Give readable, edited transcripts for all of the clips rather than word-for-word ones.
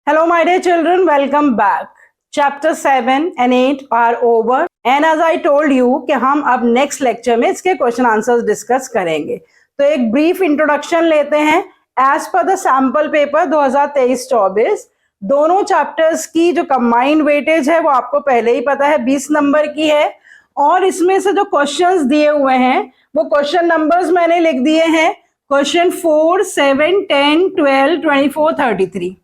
Hello, my dear children. Welcome back. Chapter 7 and 8 are over. And as I told you कि हम अब next lecture में इसके question answers discuss करेंगे. तो एक brief introduction लेते हैं. As per the sample paper 2023-24 दोनों chapters की जो combined weightage है वो आपको पहले ही पता है 20 नंबर की है. और इसमें से जो questions दिए हुए हैं वो question numbers मैंने लिख दिए हैं. Question 4, 7, 10, 12, 24, 33.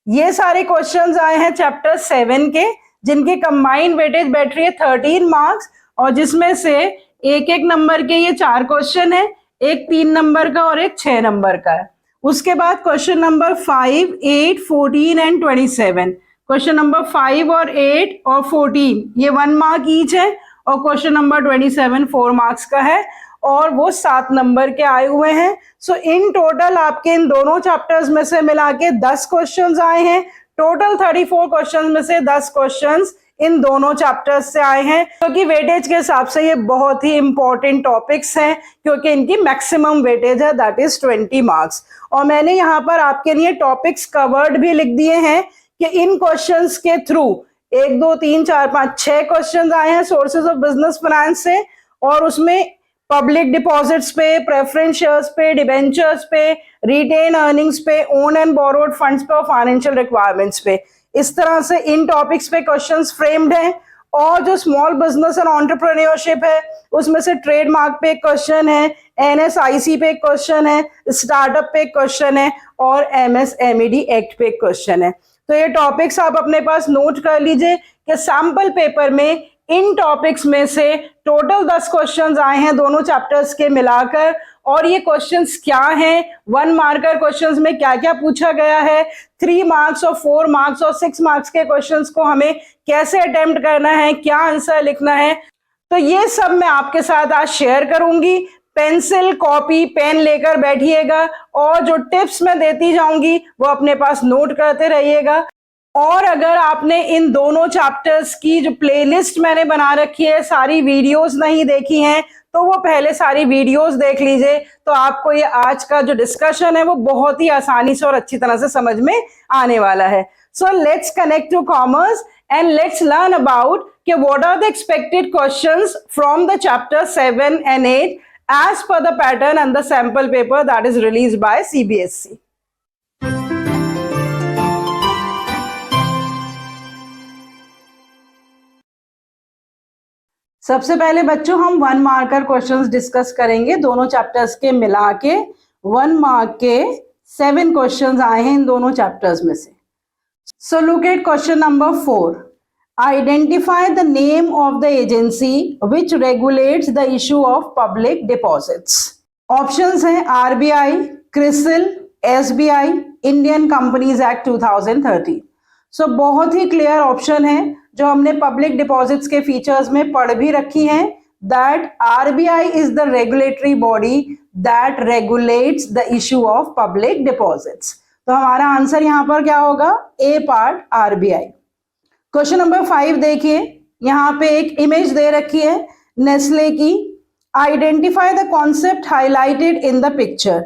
ये सारे क्वेश्चंस आए हैं चैप्टर 7 के, जिनके कंबाइंड वेटेज बैठ रही है 13 मार्क्स, और जिसमें से एक एक नंबर के ये 4 क्वेश्चन है, एक 3 नंबर का और एक 6 नंबर का है. उसके बाद question number 5, 8, 14 and 27. Question number 5 और 8 और 14 ये 1 मार्क ईच है, और क्वेश्चन नंबर 27 4 मार्क्स का है, और वो 7 नंबर के आए हुए हैं. सो इन टोटल आपके इन दोनों चैप्टर्स में से मिला के 10 क्वेश्चंस आए हैं. टोटल 34 क्वेश्चंस में से 10 क्वेश्चंस इन दोनों चैप्टर्स से आए हैं, क्योंकि वेटेज के हिसाब से ये बहुत ही इंपॉर्टेंट टॉपिक्स हैं, क्योंकि इनकी मैक्सिमम वेटेज है, दैट इज 20 मार्क्स. और मैंने यहाँ पर आपके लिए टॉपिक्स कवर्ड भी लिख दिए हैं कि इन क्वेश्चंस के थ्रू 1, 2, 3, 4, 5, 6 क्वेश्चंस आए हैं सोर्सेज ऑफ बिजनेस फाइनेंस से, और उसमें पब्लिक डिपॉजिट्स पे, प्रेफरेंस शेयर्स पे, डिबेंचर्स पे, रिटेन अर्निंग्स पे, ओन एंड बोरोड फंड्स पे और फाइनेंशियल रिक्वायरमेंट्स पे. इस तरह से इन टॉपिक्स पे क्वेश्चंस फ्रेम्ड हैं. और जो स्मॉल बिजनेस एंड एंटरप्रेन्योरशिप है उसमें से ट्रेडमार्क पे एक क्वेश्चन है, एनएसआईसी पे एक क्वेश्चन है, स्टार्टअप पे एक क्वेश्चन है, और एमएसएमईडी एक्ट पे एक क्वेश्चन है. तो ये टॉपिक्स आप अपने पास नोट कर लीजिए कि सैंपल पेपर में इन टॉपिक्स में से टोटल 10 क्वेश्चंस आए हैं दोनों चैप्टर्स के मिलाकर. और ये क्वेश्चंस क्या हैं, 1 मार्कर क्वेश्चंस में क्या क्या पूछा गया है, 3 मार्क्स और 4 मार्क्स और 6 मार्क्स के क्वेश्चंस को हमें कैसे अटेम्प्ट करना है, क्या आंसर लिखना है, तो ये सब मैं आपके साथ आज शेयर करूंगी. पेंसिल, कॉपी, पेन लेकर बैठिएगा, और जो टिप्स मैं देती जाऊंगी वो अपने पास नोट करते रहिएगा. और अगर आपने इन दोनों चैप्टर्स की जो प्लेलिस्ट मैंने बना रखी है, सारी वीडियोस नहीं देखी हैं, तो वो पहले सारी वीडियोस देख लीजिए, तो आपको ये आज का जो डिस्कशन है वो बहुत ही आसानी से और अच्छी तरह से समझ में आने वाला है. So let's connect to commerce and let's learn about कि what are the expected questions from the chapter 7 and 8 as per the pattern and the sample paper that is released by CBSE. सबसे पहले बच्चों हम 1 marker questions discuss करेंगे. दोनों chapters के मिला के 1 मार्क के 7 क्वेश्चंस आए हैं इन दोनों चैप्टर्स में से. So look at question number 4. Identify the name of the agency which regulates the issue of public deposits. Options हैं RBI, CRISIL, SBI, Indian companies act 2013. So बहुत ही क्लियर ऑप्शन है जो हमने पब्लिक डिपॉजिट्स के फीचर्स में पढ़ भी रखी हैं, that RBI is the regulatory body that regulates the issue of public deposits. तो हमारा आंसर यहां पर क्या होगा, ए पार्ट आरबीआई. क्वेश्चन नंबर 5 देखिए, यहां पे एक इमेज दे रखी है नेस्ले की. Identify the concept highlighted in the picture.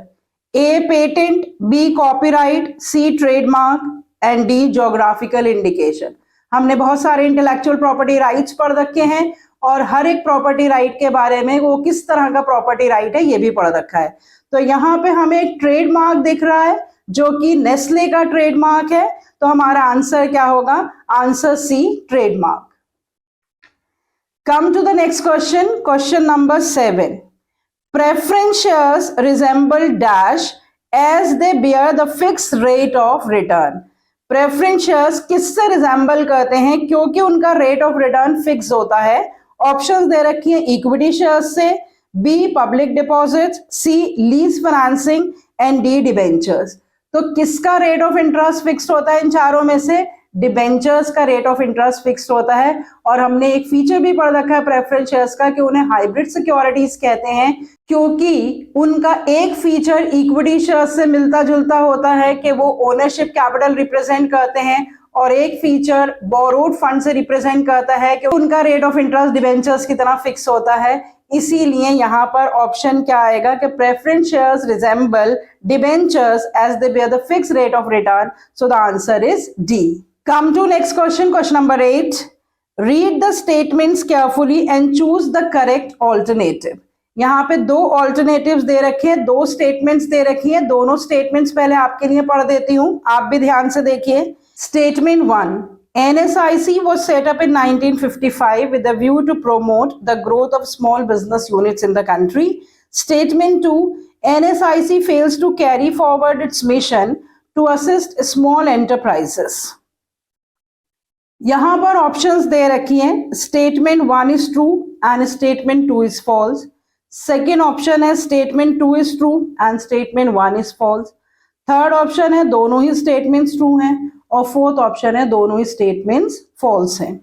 A patent, B copyright, C trademark and D geographical indication. हमने बहुत सारे इंटेलेक्चुअल प्रॉपर्टी राइट्स पढ़ रखे हैं, और हर एक प्रॉपर्टी राइट के बारे में वो किस तरह का प्रॉपर्टी राइट है ये भी पढ़ रखा है. तो यहाँ पे हमें एक ट्रेडमार्क दिख रहा है जो कि नेस्ले का ट्रेडमार्क है. तो हमारा आंसर क्या होगा, answer C trademark. Come to the next question, question number 7. Preference shares resemble dash as they bear the fix rate of return. Preference shares किससे रिजेंबल करते हैं क्योंकि उनका रेट ऑफ रिटर्न फिक्स होता है. ऑप्शंस दे रखी है इक्विटी शेयर्स से, B public deposits, C lease financing and D debentures. तो किसका रेट ऑफ इंटरेस्ट फिक्स्ड होता है इन चारों में से, डिबेंचर्स का रेट ऑफ इंटरेस्ट फिक्स्ड होता है. और हमने एक फीचर भी पढ़ रखा है प्रेफरेंस शेयर्स का कि उन्हें हाइब्रिड सिक्योरिटीज कहते हैं, क्योंकि उनका एक फीचर इक्विटी शेयर्स से मिलता जुलता होता है कि वो ओनरशिप कैपिटल रिप्रेजेंट करते हैं, और एक फीचर बोरोड फंड से रिप्रेजेंट करता है कि उनका रेट ऑफ इंटरेस्ट डिबेंचर्स की तरह फिक्स होता है। इसीलिए यहाँ पर ऑप्शन क्या आएगा कि preference shares resemble debentures as they bear the fix rate of return, so the answer is D. Come to next question, question number 8। Read the statements carefully and choose the correct alternative. यहाँ पे दो alternatives दे रखे हैं, दो statements दे रखी हैं। दोनों statements पहले आपके लिए पढ़ देती हूँ, आप भी ध्यान से देखिए। Statement 1, NSIC was set up in 1955 with a view to promote the growth of small business units in the country. Statement 2, NSIC fails to carry forward its mission to assist small enterprises. यहाँ पर options दे रखी हैं। Statement 1 is true and statement 2 is false. Second option है statement 2 is true and statement 1 is false. Third option है दोनों ही statements true हैं और फोर्थ ऑप्शन है दोनों ही स्टेटमेंट्स फॉल्स हैं।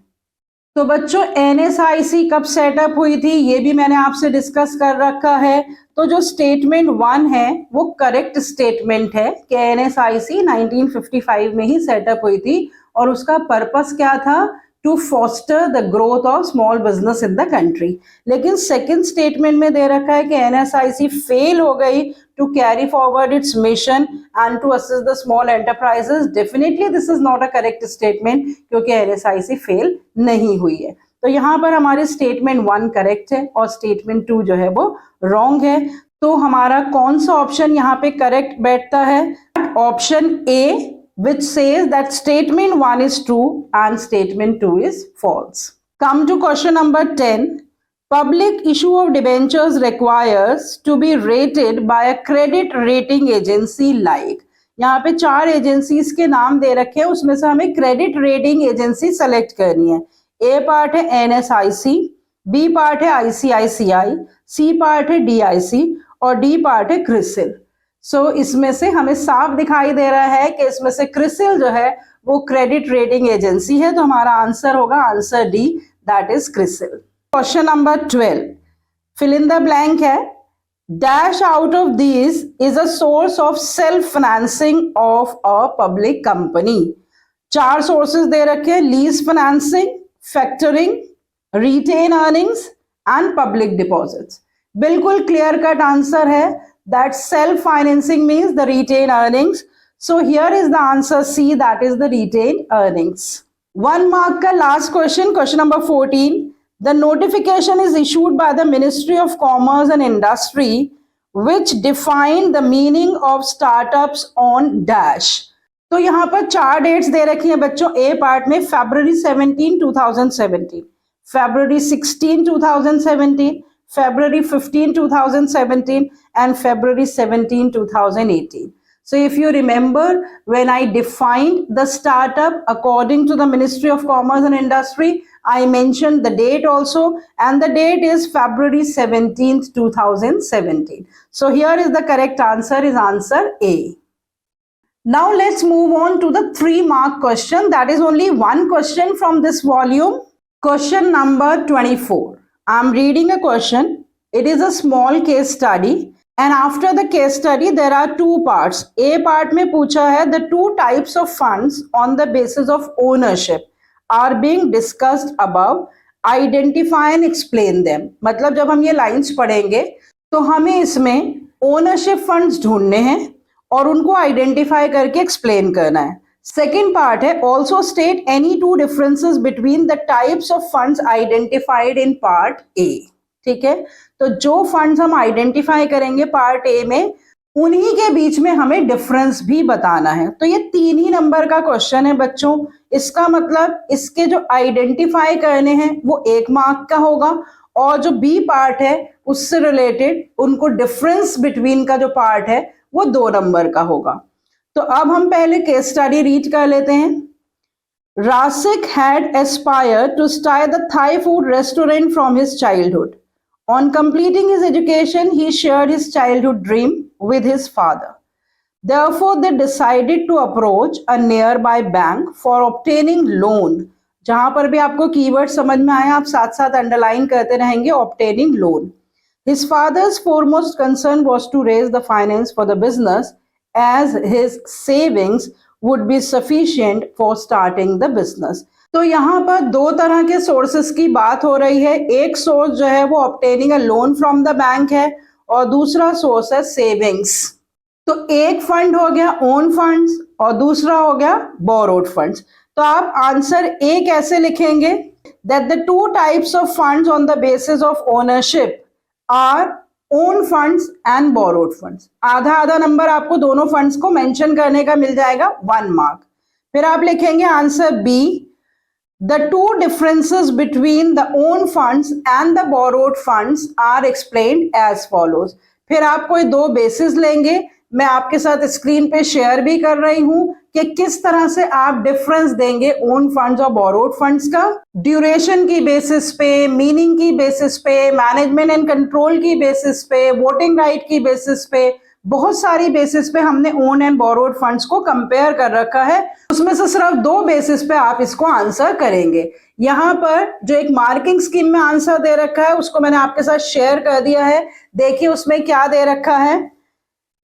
तो बच्चों NSIC कब सेटअप हुई थी ये भी मैंने आपसे डिस्कस कर रखा है। तो जो स्टेटमेंट 1 है वो करेक्ट स्टेटमेंट है कि NSIC 1955 में ही सेटअप हुई थी और उसका पर्पस क्या था, to foster the growth of small business in the country. लेकिन सेकंड स्टेटमेंट में दे रखा है कि NSIC फेल हो गई to carry forward its mission and to assist the small enterprises. Definitely this is not a correct statement क्योंकि NSIC fail नहीं हुई है। तो यहाँ पर हमारी स्टेटमेंट 1 करेक्ट है और स्टेटमेंट 2 जो है वो रॉन्ग है। तो हमारा कौन सा ऑप्शन यहाँ पे करेक्ट बैठता है, option A, which says that statement 1 is true and statement 2 is false. Come to question number 10. Public issue of debentures requires to be rated by a credit rating agency like. यहाँ पे 4 agencies के नाम दे रखे हैं, उसमें से हमें credit rating agency select करनी है। ए पार्ट है NSIC, बी पार्ट है ICICI, सी पार्ट है DIC और डी पार्ट है क्रिसिल। इसमें से हमें साफ दिखाई दे रहा है कि इसमें से क्रिसिल जो है वो क्रेडिट रेटिंग एजेंसी है। तो हमारा आंसर होगा answer D, that is CRISIL. Question number 12, fill in the blank है। Dash out of these is a source of self financing of a public company. 4 sources दे रखे हैं, lease financing, factoring, retained earnings and public deposits. बिल्कुल clear cut answer है that self-financing means the retained earnings. So here is the answer C, that is the retained earnings. 1 mark ka last question, question number 14. The notification is issued by the Ministry of Commerce and Industry which define the meaning of startups on dash. तो यहाँ पर 4 dates दे रखी हैं बच्चों। ए part में February 17, 2017, February 16, 2017, February 15, 2017 and February 17, 2018. So if you remember, when I defined the startup according to the Ministry of Commerce and Industry, I mentioned the date also, and the date is February 17th, 2017. So here is the correct answer, is answer A. Now let's move on to the 3 mark question. That is only one question from this volume. Question number 24. I'm reading a question. It is a small case study and after the case study there are 2 parts. A part में पूछा है the 2 types of funds on the basis of ownership are being discussed above. Identify and explain them. मतलब जब हम ये lines पढ़ेंगे तो हमें इसमें ओनरशिप फंड्स ढूंढने हैं और उनको आइडेंटिफाई करके एक्सप्लेन करना है। सेकेंड पार्ट है also state any 2 differences between the types of funds identified in part ए। ठीक है, तो जो फंड्स हम आइडेंटिफाई करेंगे पार्ट ए में उन्हीं के बीच में हमें डिफरेंस भी बताना है। तो ये 3 ही नंबर का क्वेश्चन है बच्चों। इसका मतलब इसके जो आइडेंटिफाई करने हैं वो 1 मार्क का होगा और जो बी पार्ट है उससे रिलेटेड उनको डिफरेंस बिटवीन का जो पार्ट है वो 2 नंबर का होगा। तो अब हम पहले केस स्टडी रीड कर लेते हैं। Rasik had aspired to start the Thai food restaurant from his childhood. On completing his education, he shared his childhood dream with his father. Therefore, they decided to approach a nearby bank for obtaining loan. जहां पर भी आपको keyword समझ में आया आप साथ साथ अंडरलाइन करते रहेंगे, obtaining loan. His father's foremost concern was to raise the finance for the business as his savings would be sufficient for starting the business. तो यहाँ पर दो तरह के सोर्सेस की बात हो रही है। एक सोर्स जो है वो obtaining a loan from the bank है और दूसरा सोर्स है सेविंग्स। तो एक फंड हो गया ओन फंड्स और दूसरा हो गया बोरोड फंड्स। तो आप आंसर ए कैसे लिखेंगे? That the two types of funds on the basis of ownership our own funds and borrowed funds. आधा आधा नंबर आपको दोनों फंड्स को मेंशन करने का मिल जाएगा, 1 मार्क। फिर आप लिखेंगे answer B, the two differences between the own funds and the borrowed funds are explained as follows। फिर आप कोई दो बेसिस लेंगे, मैं आपके साथ स्क्रीन पे शेयर भी कर रही हूं कि किस तरह से आप डिफरेंस देंगे ओन फंड्स और बोरोड फंड्स का। ड्यूरेशन की बेसिस पे, मीनिंग की बेसिस पे, मैनेजमेंट एंड कंट्रोल की बेसिस पे, वोटिंग राइट की बेसिस पे, बहुत सारी बेसिस पे हमने ओन एंड बोरोड फंड्स को कंपेयर कर रखा है। उसमें से सिर्फ दो बेसिस पे आप इसको आंसर करेंगे। यहाँ पर जो एक मार्किंग स्कीम में आंसर दे रखा है उसको मैंने आपके साथ शेयर कर दिया है। देखिए उसमें क्या दे रखा है।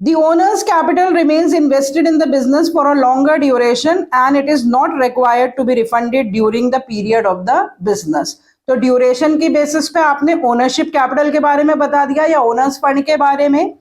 The owner's capital remains invested in the business for a longer duration and it is not required to be refunded during the period of the business। तो ड्यूरेशन की बेसिस पे आपने ओनरशिप कैपिटल के बारे में बता दिया या ओनर्स फंड के बारे में।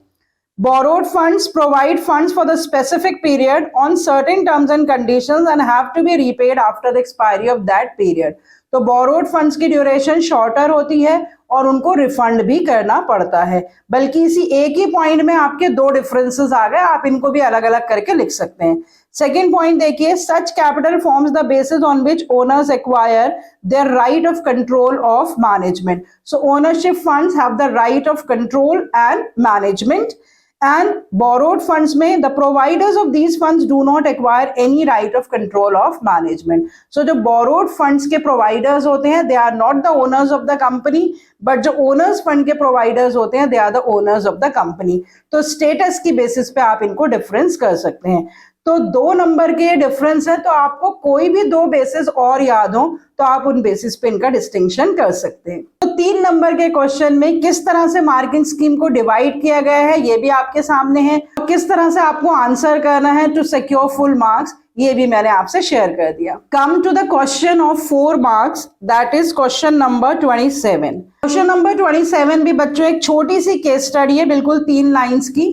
Borrowed funds provide funds for the specific period on certain terms and conditions and have to be repaid after the expiry of that period। तो borrowed funds की ड्यूरेशन शॉर्टर होती है और उनको रिफंड भी करना पड़ता है। बल्कि इसी एक ही पॉइंट में आपके दो डिफरेंसेस आ गए, आप इनको भी अलग अलग करके लिख सकते हैं। सेकेंड पॉइंट देखिए, such capital forms the basis on which owners acquire their right of control of management. So ownership funds have the right of control and management and borrowed funds में the providers of these funds do not acquire any right of control of management। so जो borrowed funds के providers होते हैं they are not the owners of the company but जो owners fund के providers होते हैं they are the owners of the company। तो status की basis पे आप इनको difference कर सकते हैं। तो 2 नंबर के डिफरेंस है, तो आपको कोई भी दो बेसिस और याद हो तो आप उन बेसिस पे इनका डिस्टिंक्शन कर सकते हैं। तो 3 नंबर के क्वेश्चन में किस तरह से मार्किंग स्कीम को डिवाइड किया गया है ये भी आपके सामने है, और किस तरह से आपको आंसर करना है टू सिक्योर फुल मार्क्स ये भी मैंने आपसे शेयर कर दिया। Come to the question of 4 marks, that is question number 27। Question number 27 भी बच्चों एक छोटी सी केस स्टडी है, बिल्कुल 3 लाइंस की,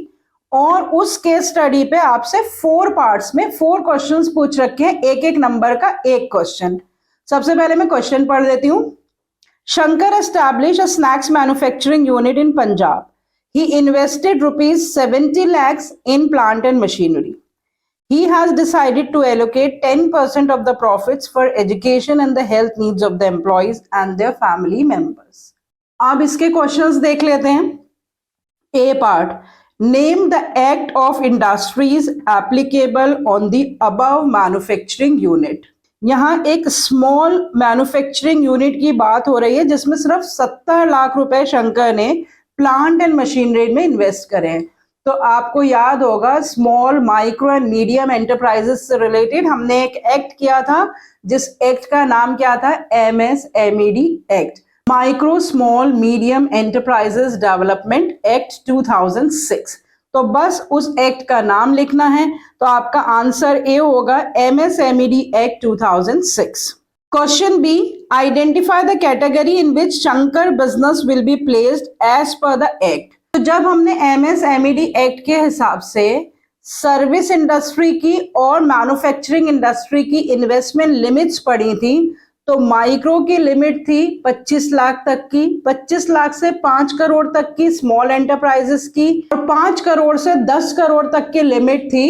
और उस केस स्टडी पे आपसे 4 पार्ट्स में 4 क्वेश्चंस पूछ रखे हैं, एक एक नंबर का एक क्वेश्चन। सबसे पहले मैं क्वेश्चन पढ़ देती हूँ। Shankar establish a snacks manufacturing unit in Punjab. He invested ₹70 lakhs in plant and machinery. He has decided to allocate 10% of the profits for education and the health needs of the employees and their family members। अब इसके questions देख लेते हैं। ए part, Name the act of industries applicable on the above manufacturing unit। यहाँ एक small manufacturing unit की बात हो रही है जिसमें सिर्फ 70 लाख रुपए शंकर ने प्लांट एंड मशीनरी में इन्वेस्ट करे हैं। तो आपको याद होगा small micro and medium enterprises से रिलेटेड हमने एक एक्ट किया था जिस एक्ट का नाम क्या था? MSMED act, micro small medium enterprises development act 2006। तो बस उस एक्ट का नाम लिखना है, तो आपका आंसर ए होगा MSMED act 2006। Question B, identify the category in which Shankar business will be placed as per the act. तो जब हमने MSMED एक्ट के हिसाब से सर्विस इंडस्ट्री की और मैन्युफैक्चरिंग इंडस्ट्री की इन्वेस्टमेंट लिमिट्स पढ़ी थी, तो माइक्रो की लिमिट थी 25 लाख तक की, 25 लाख से 5 करोड़ तक की स्मॉल एंटरप्राइजेस की, और 5 करोड़ से 10 करोड़ तक की लिमिट थी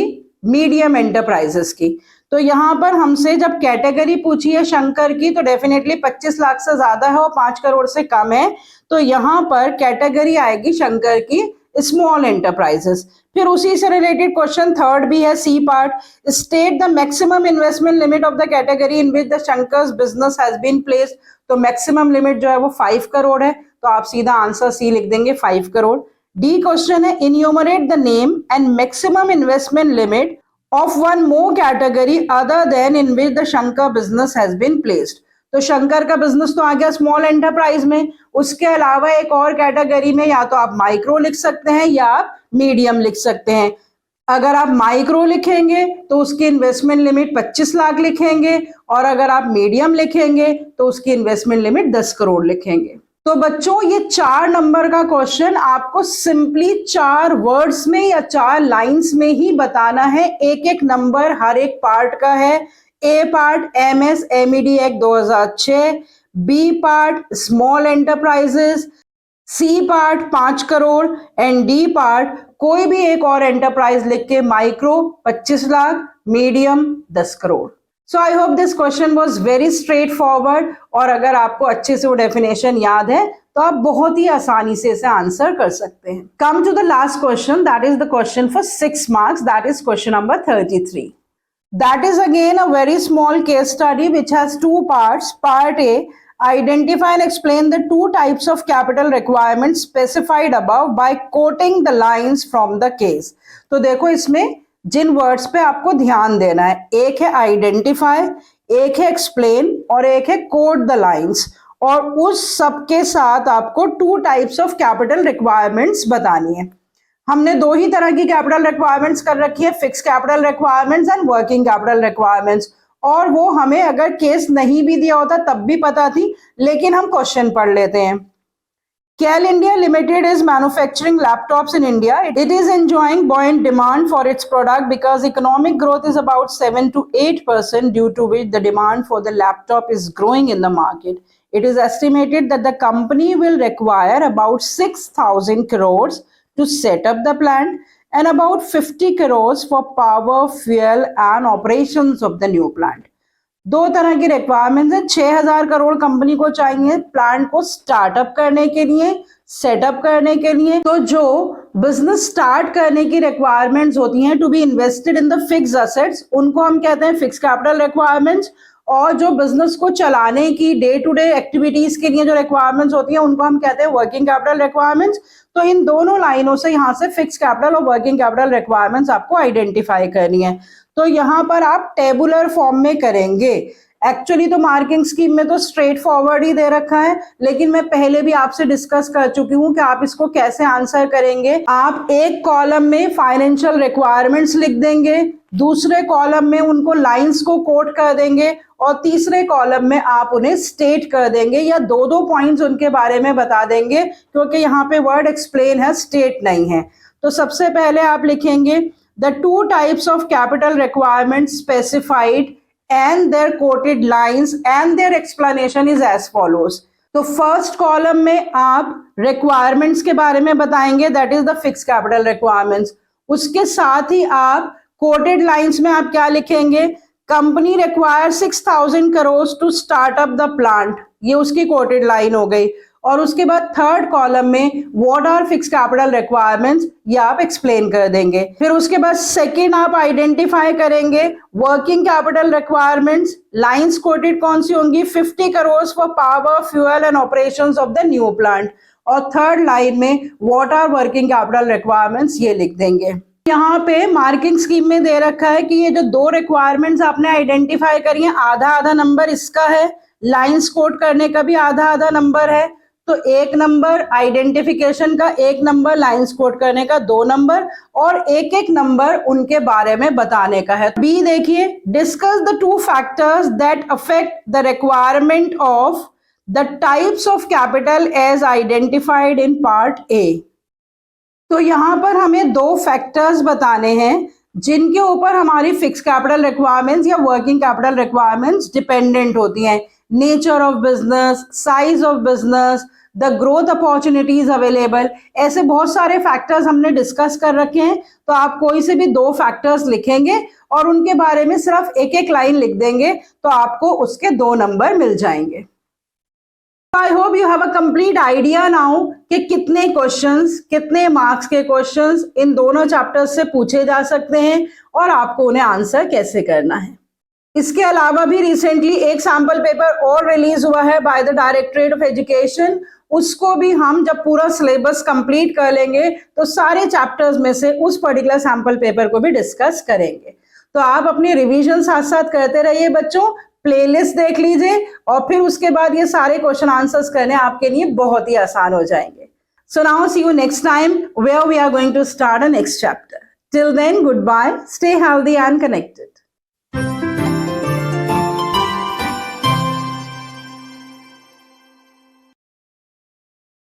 मीडियम एंटरप्राइजेस की। तो यहाँ पर हमसे जब कैटेगरी पूछी है शंकर की तो डेफिनेटली 25 लाख से ज्यादा है और 5 करोड़ से कम है, तो यहाँ पर कैटेगरी आएगी शंकर की स्मॉल एंटरप्राइजेस। फिर उसी से रिलेटेड क्वेश्चन थर्ड भी है, C part, state the maximum investment limit of the category in which the Shankar's business has been placed. तो मैक्सिमम लिमिट जो है वो 5 करोड़ है, तो आप सीधा आंसर सी लिख देंगे 5 करोड़। डी क्वेश्चन है, enumerate the name and maximum investment limit of one more category other than in which the Shankar business has been placed. तो शंकर का बिजनेस तो आ गया स्मॉल एंटरप्राइज में, उसके अलावा एक और कैटेगरी में या तो आप माइक्रो लिख सकते हैं या आप मीडियम लिख सकते हैं। अगर आप माइक्रो लिखेंगे तो उसकी इन्वेस्टमेंट लिमिट 25 लाख लिखेंगे, और अगर आप मीडियम लिखेंगे तो उसकी इन्वेस्टमेंट लिमिट 10 करोड़ लिखेंगे। तो बच्चों ये 4 नंबर का क्वेश्चन आपको सिंपली 4 वर्ड्स में या 4 लाइंस में ही बताना है। एक एक नंबर हर एक पार्ट का है। A part MSMED act 2006, B part small enterprises, C part 5 crore and D part कोई भी एक और एंटरप्राइज लिख के micro 25 lakh, medium 10 crore. So I hope this question was very straightforward, और अगर आपको अच्छे से वो डेफिनेशन याद है तो आप बहुत ही आसानी से इसे आंसर कर सकते हैं। Come to the last question, that is the question for 6 marks, that is question number 33. That is again a very small case study which has 2 parts. Part A, identify and explain the 2 types of capital requirements specified above by quoting the lines from the case. तो देखो इसमें जिन words पे आपको ध्यान देना है, एक है आइडेंटिफाई, एक है एक्सप्लेन और एक है कोट द लाइंस, और उस सब के साथ आपको 2 टाइप्स ऑफ कैपिटल रिक्वायरमेंट्स बतानी है। हमने 2 ही तरह की कैपिटल रिक्वायरमेंट्स कर रखी है, fix capital requirements and working capital requirements, और वो हमें अगर केस नहीं भी दिया होता तब भी पता थी, लेकिन हम क्वेश्चन पढ़ लेते हैं। KEL India Limited is manufacturing laptops in India. It is enjoying buoyant demand for its product because economic growth is about 7 to 8%, due to which the demand for the laptop is growing in the market. It is estimated that the company will require about 6,000 crores to set up the plant and about 50 crores for power, fuel and operations of the new plant. 2 तरह की requirements है। 6,000 crore company को चाहिए plant को startup करने के लिए, setup करने के लिए। तो जो बिजनेस स्टार्ट करने की रिक्वायरमेंट्स होती हैं to be invested in the fixed assets, उनको हम कहते हैं फिक्स कैपिटल रिक्वायरमेंट्स, और जो बिजनेस को चलाने की डे टू डे एक्टिविटीज के लिए जो रिक्वायरमेंट्स होती हैं उनको हम कहते हैं वर्किंग कैपिटल रिक्वायरमेंट्स। तो इन दोनों लाइनों से यहाँ से फिक्स कैपिटल और वर्किंग कैपिटल रिक्वायरमेंट्स आपको आइडेंटिफाई करनी है। तो यहाँ पर आप टेबुलर फॉर्म में करेंगे। एक्चुअली तो मार्किंग स्कीम में तो स्ट्रेट फॉरवर्ड ही दे रखा है, लेकिन मैं पहले भी आपसे डिस्कस कर चुकी हूँ कि आप इसको कैसे आंसर करेंगे। आप एक कॉलम में फाइनेंशियल रिक्वायरमेंट्स लिख देंगे, दूसरे कॉलम में उनको लाइंस को कोट कर देंगे, और तीसरे कॉलम में आप उन्हें स्टेट कर देंगे, या 2-2 पॉइंट्स उनके बारे में बता देंगे, क्योंकि यहाँ पे वर्ड एक्सप्लेन है, स्टेट नहीं है। तो सबसे पहले आप लिखेंगे the 2 types of capital requirements specified and their quoted lines and their explanation is as follows. तो फर्स्ट कॉलम में आप रिक्वायरमेंट्स के बारे में बताएंगे, that is the fix capital requirements. उसके साथ ही आप कोटेड लाइंस में आप क्या लिखेंगे, company require 6,000 crore to start up the plant, ये उसकी कोटेड लाइन हो गई। और उसके बाद थर्ड कॉलम में what are fix capital requirements, ये आप एक्सप्लेन कर देंगे। फिर उसके बाद सेकेंड आप आइडेंटिफाई करेंगे working capital requirements, lines quoted कौन सी होंगी, 50 crore for power, fuel and operations of the new plant, और थर्ड लाइन में what are working capital requirements, ये लिख देंगे। यहाँ पे मार्किंग स्कीम में दे रखा है कि ये जो 2 रिक्वायरमेंट्स आपने आइडेंटिफाई करी है, आधा आधा नंबर इसका है, लाइंस कोट करने का भी आधा आधा नंबर है। तो 1 नंबर आइडेंटिफिकेशन का, 1 नंबर लाइंस कोट करने का, 2 नंबर, और एक एक नंबर उनके बारे में बताने का है। बी देखिए, discuss the 2 factors that affect the requirement of the types of capital as identified in part A. तो यहाँ पर हमें 2 फैक्टर्स बताने हैं जिनके ऊपर हमारी फिक्स कैपिटल रिक्वायरमेंट्स या वर्किंग कैपिटल रिक्वायरमेंट्स डिपेंडेंट होती हैं। Nature of business, size of business, the growth opportunities available, ऐसे बहुत सारे फैक्टर्स हमने डिस्कस कर रखे हैं। तो आप कोई से भी 2 फैक्टर्स लिखेंगे और उनके बारे में सिर्फ एक एक लाइन लिख देंगे, तो आपको उसके 2 नंबर मिल जाएंगे। I hope you have a complete idea now कि कितने क्वेश्चंस, कितने मार्क्स के क्वेश्चंस इन दोनों चैप्टर्स से पूछे जा सकते हैं और आपको उन्हें आंसर कैसे करना है। इसके अलावा भी रिसेंटली एक सैंपल पेपर और रिलीज हुआ है by the directorate of education. उसको भी हम जब पूरा सिलेबस कंप्लीट कर लेंगे तो सारे चैप्टर्स में से उस पर्टिकुलर सैंपल पेपर को भी डिस्कस करेंगे। तो आप अपनी रिवीजन साथ साथ करते रहिए बच्चों, प्लेलिस्ट देख लीजिए और फिर उसके बाद ये सारे क्वेश्चन आंसर्स करने आपके लिए बहुत ही आसान हो जाएंगे। So now see you next time where we are going to start a next chapter. Till then, goodbye. Stay healthy and connected.